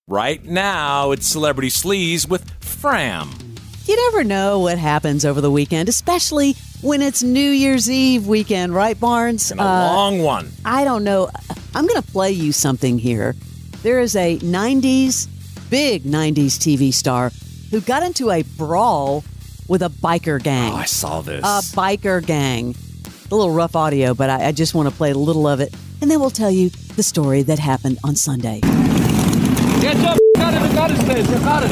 Right now, it's Celebrity Sleaze with Fram. You never know what happens over the weekend, especially when it's New Year's Eve weekend, right, Barnes? And a long one. I don't know. I'm going to play you something here. There is a big 90s TV star who got into a brawl with a biker gang. Oh, I saw this. A biker gang. A little rough audio, but I just want to play a little of it, and then we'll tell you the story that happened on Sunday. Get up, got it, Stace. You got it.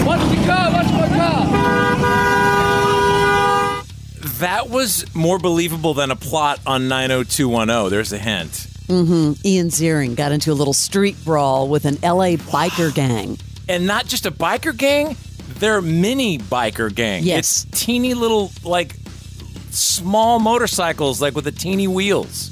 Watch the car. That was more believable than a plot on 90210. There's a hint. Ian Ziering got into a little street brawl with an L.A. biker gang. And not just a biker gang, they're mini biker gang. Yes. It's teeny little, small motorcycles, with the teeny wheels.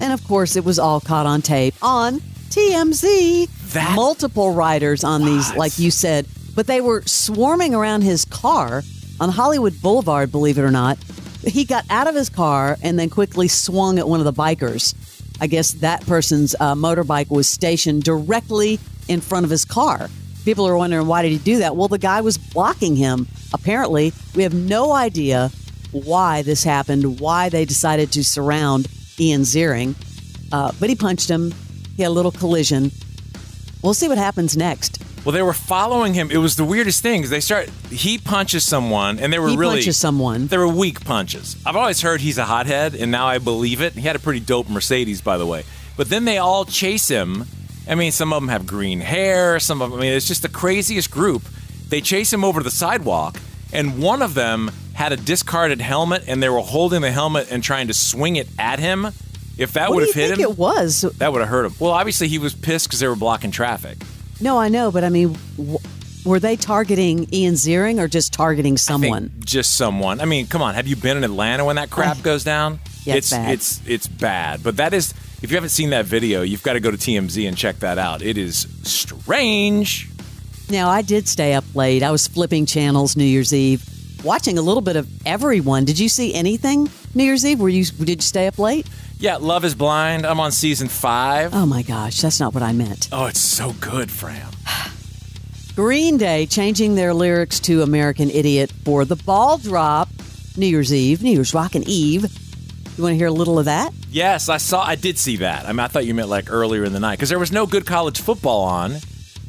And of course, it was all caught on tape on TMZ. Multiple riders on these, like you said, but they were swarming around his car on Hollywood Boulevard, believe it or not. He got out of his car and then quickly swung at one of the bikers. I guess that person's motorbike was stationed directly in front of his car. People are wondering, why did he do that? Well, the guy was blocking him. Apparently, we have no idea why this happened, why they decided to surround Ian Ziering. But he punched him. He had a little collision. We'll see what happens next. Well, they were following him. It was the weirdest thing. He punches someone, and they were they were weak punches. I've always heard he's a hothead, and now I believe it. He had a pretty dope Mercedes, by the way. But then they all chase him. I mean, some of them have green hair. It's just the craziest group. They chase him over to the sidewalk, and one of them had a discarded helmet, and they were holding the helmet and trying to swing it at him. If that would have hit him, it was? That would have hurt him. Well, obviously he was pissed because they were blocking traffic. No, I know, but I mean, were they targeting Ian Ziering or just targeting someone? I think just someone. I mean, come on. Have you been in Atlanta when that crap goes down? Yeah, it's bad. It's bad. But that is, if you haven't seen that video, you've got to go to TMZ and check that out. It is strange. Now, I did stay up late. I was flipping channels New Year's Eve, watching a little bit of everyone. Did you see anything New Year's Eve? Did you stay up late? Yeah, Love is Blind. I'm on season 5. Oh, my gosh. That's not what I meant. Oh, it's so good, Fram. Green Day changing their lyrics to American Idiot for the ball drop New Year's Eve, New Year's Rockin' Eve. You want to hear a little of that? Yes, I did see that. I thought you meant earlier in the night because there was no good college football on.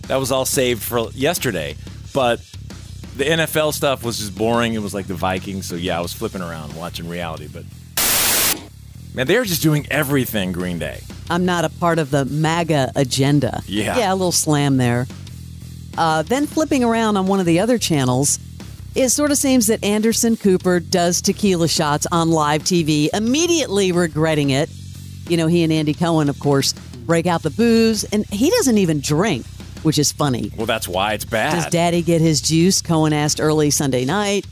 That was all saved for yesterday. But the NFL stuff was just boring. It was like the Vikings. So, yeah, I was flipping around watching reality, but... Man, they're just doing everything, Green Day. I'm not a part of the MAGA agenda. Yeah. A little slam there. Then flipping around on one of the other channels, it sort of seems that Anderson Cooper does tequila shots on live TV, immediately regretting it. You know, he and Andy Cohen, of course, break out the booze, and he doesn't even drink, which is funny. Well, that's why it's bad. Does Daddy get his juice? Cohen asked early Sunday night.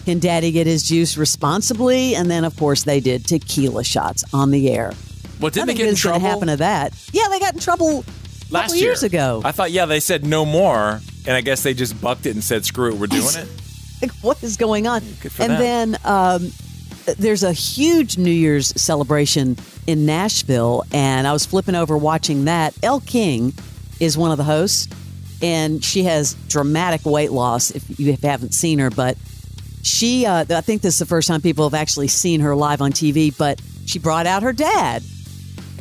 Can Daddy get his juice responsibly? And then, of course, they did tequila shots on the air. Well, didn't they get in trouble? Nothing happen to that. Yeah, they got in trouble last years ago. I thought, they said no more, and I guess they just bucked it and said, screw it, we're doing it. Like, what is going on? Good for and them. Then there's a huge New Year's celebration in Nashville, and I was flipping over watching that. Elle King is one of the hosts, and she has dramatic weight loss if you haven't seen her, but she, I think this is the first time people have actually seen her live on TV, but she brought out her dad,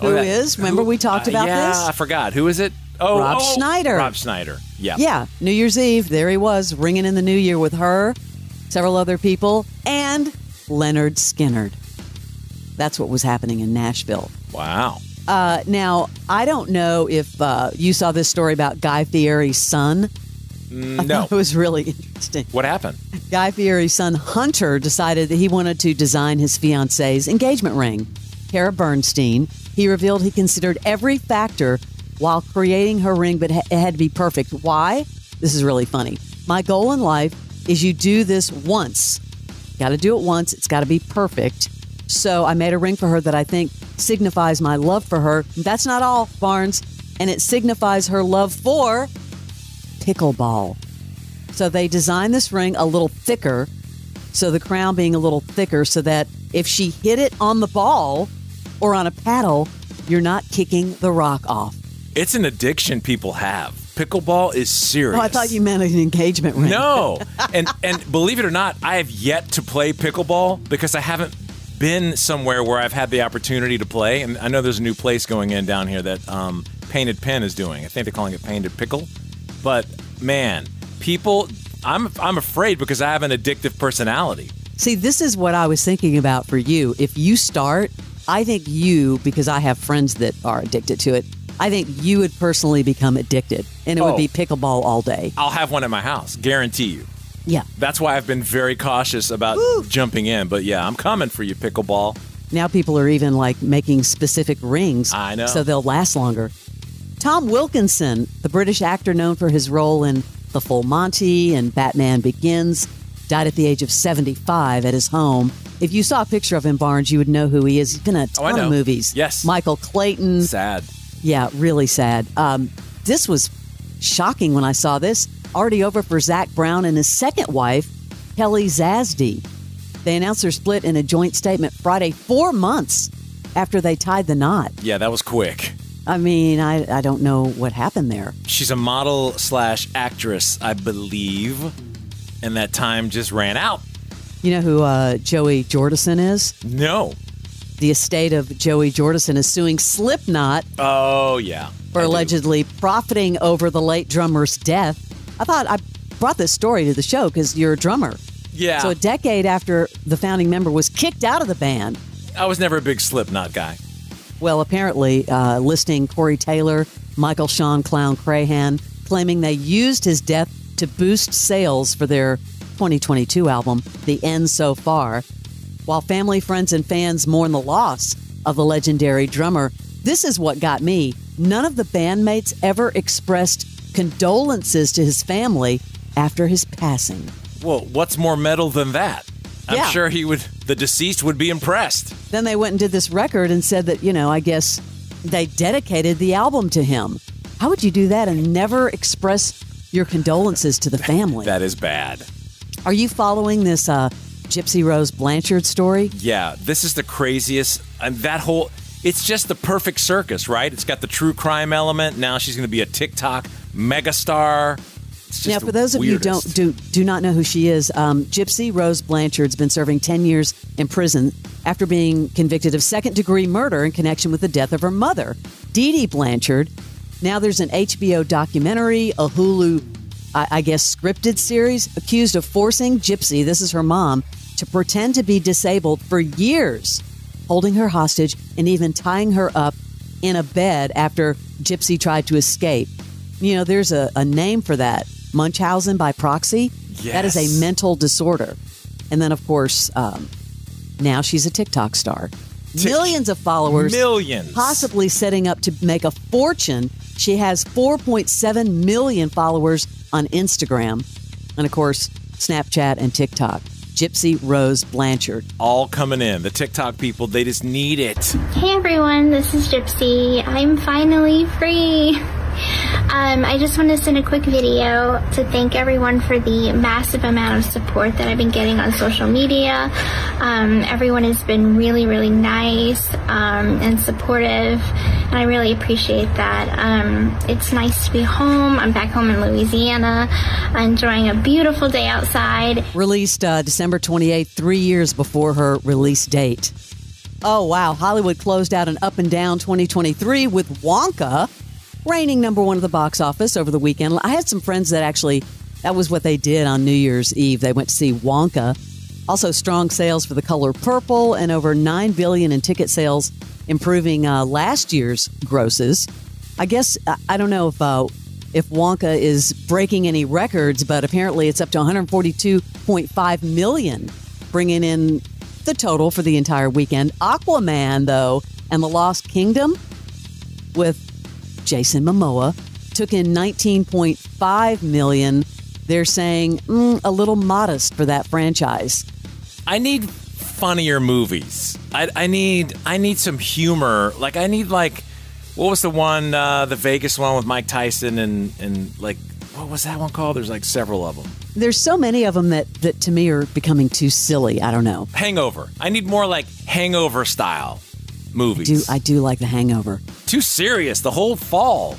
remember we talked about this? Yeah, I forgot. Who is it? Rob Schneider. Rob Schneider, yeah. Yeah, New Year's Eve, there he was, ringing in the new year with her, several other people, and Leonard Skinnard. That's what was happening in Nashville. Wow. Now, I don't know if you saw this story about Guy Fieri's son. No. It was really interesting. What happened? Guy Fieri's son, Hunter, decided that he wanted to design his fiancée's engagement ring. Cara Bernstein, he revealed he considered every factor while creating her ring, but it had to be perfect. Why? This is really funny. My goal in life is you do this once. Got to do it once. It's got to be perfect. So I made a ring for her that I think signifies my love for her. That's not all, Barnes. And it signifies her love for pickleball. So they designed this ring a little thicker So the crown being a little thicker so that if she hit it on the ball or on a paddle, you're not kicking the rock off. It's an addiction people have. Pickleball is serious. Oh, I thought you meant an engagement ring. No. And believe it or not, I have yet to play pickleball because I haven't been somewhere where I've had the opportunity to play. And I know there's a new place going in down here that Painted Pen is doing. I think they're calling it Painted Pickle. But, man, people, I'm afraid because I have an addictive personality. See, this is what I was thinking about for you. If you start, I think you, because I have friends that are addicted to it, I think you would personally become addicted, and it would be pickleball all day. I'll have one at my house, guarantee you. Yeah. That's why I've been very cautious about jumping in. But, yeah, I'm coming for you, pickleball. Now people are even, like, making specific rings. I know. So they'll last longer. Tom Wilkinson, the British actor known for his role in The Full Monty and Batman Begins, died at the age of 75 at his home. If you saw a picture of him, Barnes, you would know who he is. He's been in a ton of movies. Yes. Michael Clayton. Sad. Yeah, really sad. This was shocking when I saw this. Already over for Zac Brown and his second wife, Kelly Zasdy. They announced their split in a joint statement Friday, 4 months after they tied the knot. Yeah, that was quick. I mean, I don't know what happened there. She's a model/actress, I believe, and that time just ran out. You know who Joey Jordison is? No. The estate of Joey Jordison is suing Slipknot. Oh, yeah. For allegedly profiting over the late drummer's death. I thought I brought this story to the show because you're a drummer. Yeah. So a decade after the founding member was kicked out of the band. I was never a big Slipknot guy. Well, apparently, listing Corey Taylor, Michael Sean Clown Crahan, claiming they used his death to boost sales for their 2022 album, The End So Far. While family, friends, and fans mourn the loss of the legendary drummer, this is what got me. None of the bandmates ever expressed condolences to his family after his passing. Well, what's more metal than that? I'm sure the deceased would be impressed. Then they went and did this record and said that, I guess they dedicated the album to him. How would you do that and never express your condolences to the family? That is bad. Are you following this Gypsy Rose Blanchard story? Yeah, this is the craziest. And it's just the perfect circus, right? It's got the true crime element. Now she's going to be a TikTok megastar. Now, for those of you who do not know who she is, Gypsy Rose Blanchard's been serving 10 years in prison after being convicted of second-degree murder in connection with the death of her mother, Dee Dee Blanchard. Now there's an HBO documentary, a Hulu, I guess, scripted series, accused of forcing Gypsy, this is her mom, to pretend to be disabled for years, holding her hostage and even tying her up in a bed after Gypsy tried to escape. There's a name for that. Munchausen by proxy. Yes. That is a mental disorder. And then, of course, now she's a TikTok star. Millions of followers. Millions. Possibly setting up to make a fortune. She has 4.7 million followers on Instagram. And, of course, Snapchat and TikTok. Gypsy Rose Blanchard. All coming in. The TikTok people, they just need it. Hey, everyone. This is Gypsy. I'm finally free. I just want to send a quick video to thank everyone for the massive amount of support that I've been getting on social media. Everyone has been really, really nice and supportive, and I really appreciate that. It's nice to be home. I'm back home in Louisiana, enjoying a beautiful day outside. Released December 28th, 3 years before her release date. Oh, wow. Hollywood closed out an up and down 2023 with Wonka reigning number one at the box office over the weekend. I had some friends that that was what they did on New Year's Eve. They went to see Wonka. Also, strong sales for The Color Purple and over $9 billion in ticket sales, improving last year's grosses. I guess, I don't know if Wonka is breaking any records, but apparently it's up to $142.5 million, bringing in the total for the entire weekend. Aquaman, though, and The Lost Kingdom with Jason Momoa took in $19.5 million. They're saying a little modest for that franchise. I need funnier movies. I need some humor. What was the one, the Vegas one with Mike Tyson and what was that one called? There's several of them. There's so many of them that to me are becoming too silly. I don't know. Hangover. I need more like Hangover style movies. I do like The Hangover. Too serious the whole fall.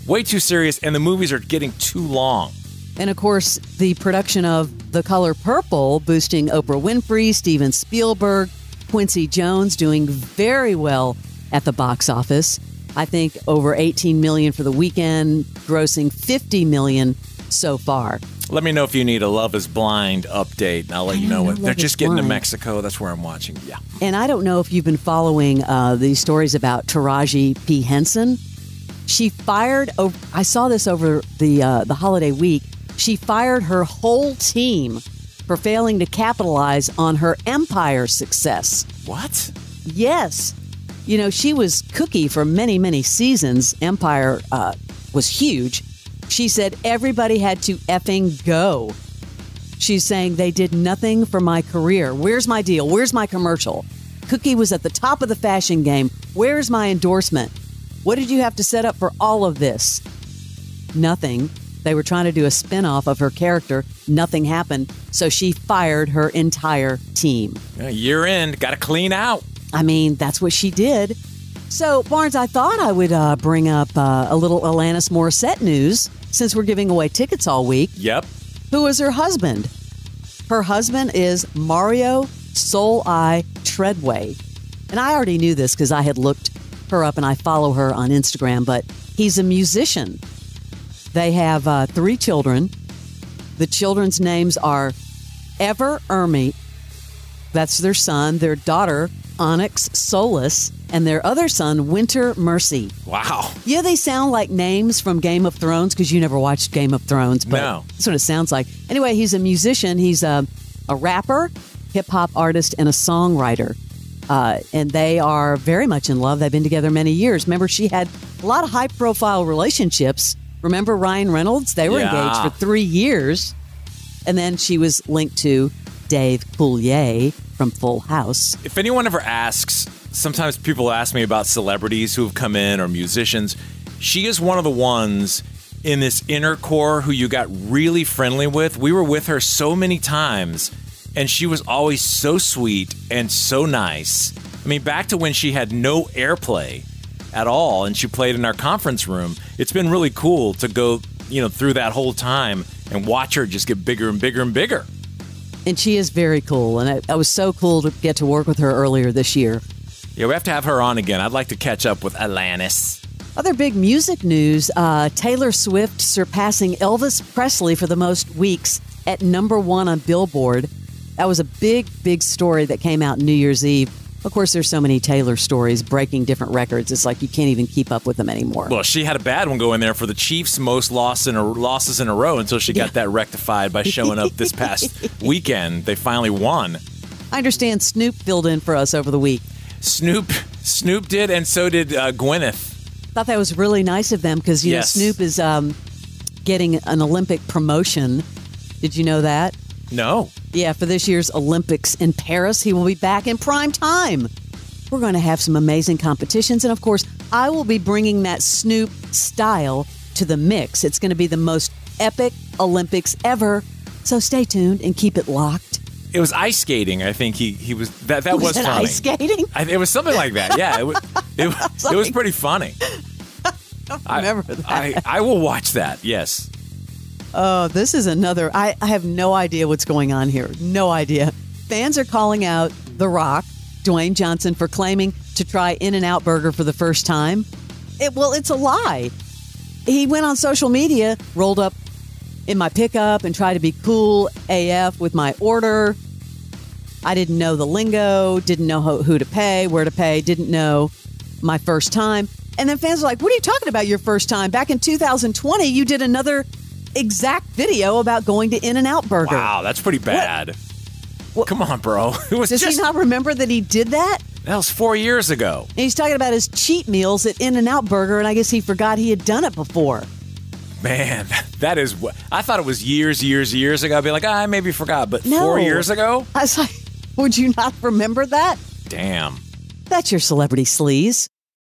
Way too serious, and the movies are getting too long. And of course, the production of The Color Purple boosting Oprah Winfrey, Steven Spielberg, Quincy Jones doing very well at the box office. I think over $18 million for the weekend, grossing $50 million so far. Let me know if you need a Love is Blind update, and I'll let you know what. They're just getting to Mexico. That's where I'm watching. Yeah. And I don't know if you've been following these stories about Taraji P. Henson. She fired, I saw this over the holiday week, she fired her whole team for failing to capitalize on her Empire success. What? Yes. You know, she was Cookie for many, many seasons. Empire was huge. She said everybody had to effing go. She's saying they did nothing for my career. Where's my deal? Where's my commercial? Cookie was at the top of the fashion game. Where's my endorsement? What did you have to set up for all of this? Nothing. They were trying to do a spinoff of her character. Nothing happened. So she fired her entire team. Year end. Got to clean out. I mean, that's what she did. So, Barnes, I thought I would bring up a little Alanis Morissette news since we're giving away tickets all week. Yep. Who is her husband? Her husband is Mario Soul Eye Treadway. And I already knew this because I had looked her up and I follow her on Instagram, but he's a musician. They have 3 children. The children's names are Ever Ermi, that's their son, their daughter, Onyx Solus, and their other son, Winter Mercy. Wow. Yeah, they sound like names from Game of Thrones because you never watched Game of Thrones, but no. That's what it sounds like. Anyway, he's a musician. He's a rapper, hip-hop artist, and a songwriter. And they are very much in love. They've been together many years. Remember, she had a lot of high-profile relationships. Remember Ryan Reynolds? They were engaged for 3 years. And then she was linked to Dave Coulier from Full House. If anyone ever asks, sometimes people ask me about celebrities who have come in or musicians. She is one of the ones in this inner core who you got really friendly with. We were with her so many times, and she was always so sweet and so nice. I mean, back to when she had no airplay at all, and she played in our conference room. It's been really cool to go, through that whole time and watch her just get bigger and bigger and bigger. And she is very cool, and it was so cool to get to work with her earlier this year. Yeah, we have to have her on again. I'd like to catch up with Alanis. Other big music news, Taylor Swift surpassing Elvis Presley for the most weeks at #1 on Billboard. That was a big, big story that came out New Year's Eve. Of course, there's so many Taylor stories breaking different records. It's like you can't even keep up with them anymore. Well, she had a bad one go in there for the Chiefs' most losses in a row until she got that rectified by showing up this past weekend. They finally won. I understand Snoop filled in for us over the week. Snoop did, and so did Gwyneth. Thought that was really nice of them because, yes. Snoop is getting an Olympic promotion. Did you know that? No. Yeah, for this year's Olympics in Paris, he will be back in prime time. We're going to have some amazing competitions. And, of course, I will be bringing that Snoop style to the mix. It's going to be the most epic Olympics ever. So stay tuned and keep it locked. It was ice skating. I think he was that was funny. Ice skating? It was something like that. Yeah, it was pretty funny. I remember that. I will watch that. Yes. Oh, this is another. I have no idea what's going on here. No idea. Fans are calling out The Rock, Dwayne Johnson, for claiming to try In-N-Out Burger for the first time. It's a lie. He went on social media, rolled up in my pickup and tried to be cool AF with my order. I didn't know the lingo, didn't know who to pay, where to pay, didn't know my first time. And then fans are like, what are you talking about your first time? Back in 2020, you did another exact video about going to In-N-Out Burger. Wow, that's pretty bad. What? Come on, bro. Does he not remember that he did that? That was 4 years ago. And he's talking about his cheat meals at In-N-Out Burger, and I guess he forgot he had done it before. Man, that is what I thought it was years ago. I'd be like, I maybe forgot, but no. 4 years ago? I was like, would you not remember that? Damn. That's your celebrity sleaze.